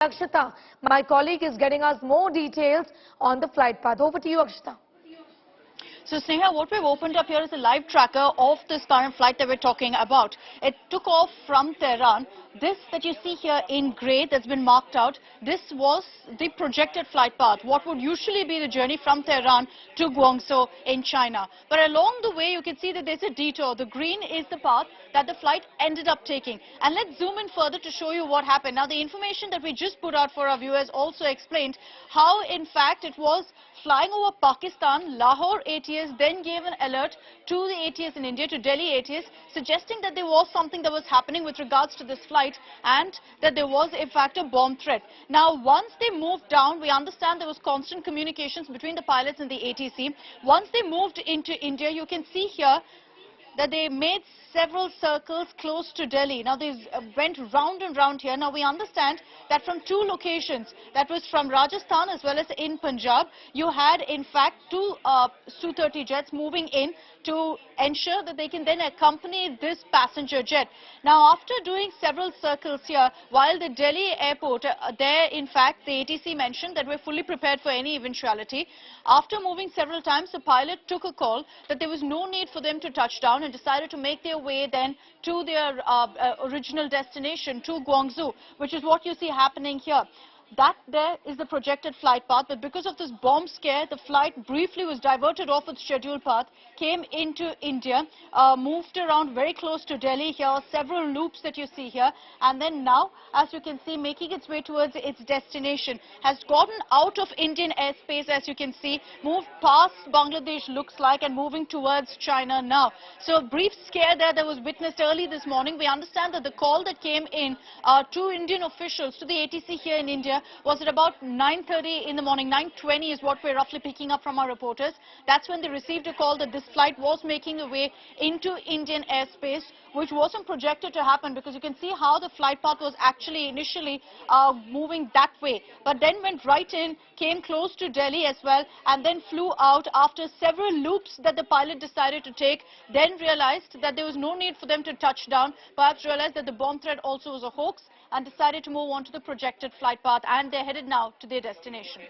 Akshita, my colleague, is getting us more details on the flight path. Over to you, Akshita. So, Sneha, what we've opened up here is a live tracker of this current flight that we're talking about. It took off from Tehran. This that you see here in grey that's been marked out, this was the projected flight path, what would usually be the journey from Tehran to Guangzhou in China. But along the way, you can see that there's a detour. The green is the path that the flight ended up taking. And let's zoom in further to show you what happened. Now, the information that we just put out for our viewers also explained how, in fact, it was flying over Pakistan. Lahore ATS then gave an alert to the ATS in India, to Delhi ATS, suggesting that there was something that was happening with regards to this flight and that there was, in fact, a bomb threat. Now, once they moved down, we understand there was constant communications between the pilots and the ATC. Once they moved into India, you can see here that they made several circles close to Delhi. Now, they went round and round here. Now, we understand that from two locations, that was from Rajasthan as well as in Punjab, you had, in fact, two Su-30 jets moving in to ensure that they can then accompany this passenger jet. Now, after doing several circles here, while the Delhi airport, there, in fact, the ATC mentioned that we're fully prepared for any eventuality. After moving several times, the pilot took a call that there was no need for them to touch down and decided to make their way then to their original destination, to Guangzhou, which is what you see happening here. That there is the projected flight path, but because of this bomb scare, the flight briefly was diverted off its scheduled path, came into India, moved around very close to Delhi here, several loops that you see here, and then now, as you can see, making its way towards its destination, has gotten out of Indian airspace, as you can see, moved past Bangladesh, looks like, and moving towards China now. So a brief scare there that was witnessed early this morning. We understand that the call that came in to Indian officials, to the ATC here in India, was at about 9:30 in the morning. 9:20 is what we're roughly picking up from our reporters. That's when they received a call that this flight was making a way into Indian airspace, which wasn't projected to happen, because you can see how the flight path was actually initially moving that way, but then went right in, came close to Delhi as well, and then flew out after several loops that the pilot decided to take, then realized that there was no need for them to touch down, perhaps realized that the bomb threat also was a hoax, and decided to move on to the projected flight path, and they're headed now to their destination.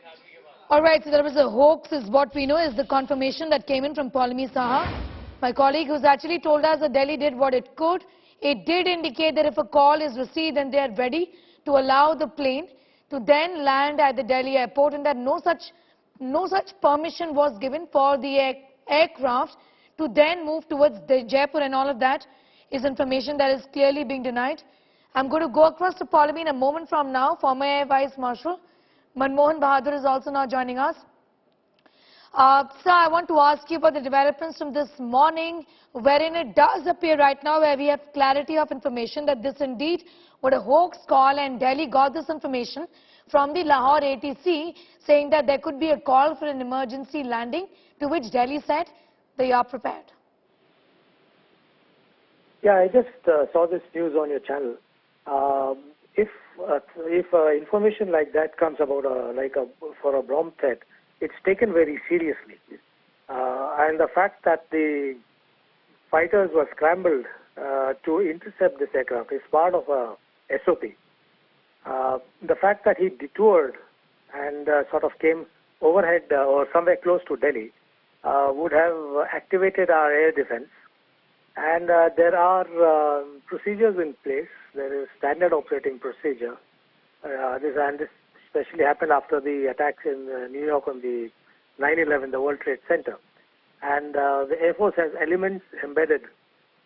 All right, so there was a hoax is what we know, is the confirmation that came in from Paulami Saha, my colleague, who's actually told us that Delhi did what it could. It did indicate that if a call is received, then they are ready to allow the plane to then land at the Delhi airport, and that no such permission was given for the aircraft to then move towards the Jaipur, and all of that is information that is clearly being denied. I'm going to go across to Paulami in a moment from now. Former Air Vice Marshal Manmohan Bahadur is also now joining us. Sir, I want to ask you about the developments from this morning, wherein it does appear right now, where we have clarity of information that this indeed was a hoax call, and Delhi got this information from the Lahore ATC saying that there could be a call for an emergency landing, to which Delhi said they are prepared. Yeah, I just saw this news on your channel. If information like that comes about for a bomb threat, it's taken very seriously. And the fact that the fighters were scrambled to intercept this aircraft is part of a SOP. The fact that he detoured and sort of came overhead or somewhere close to Delhi would have activated our air defense. And there are procedures in place. There is standard operating procedure. This especially happened after the attacks in New York on the 9/11, the World Trade Center. And the Air Force has elements embedded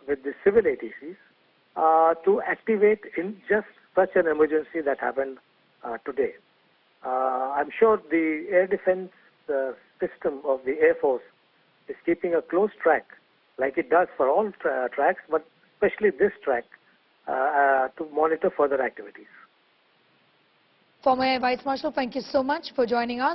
with the civil ATCs to activate in just such an emergency that happened today. I'm sure the air defense system of the Air Force is keeping a close track, like it does for all tracks, but especially this track, to monitor further activities. Former Air Vice Marshal, thank you so much for joining us.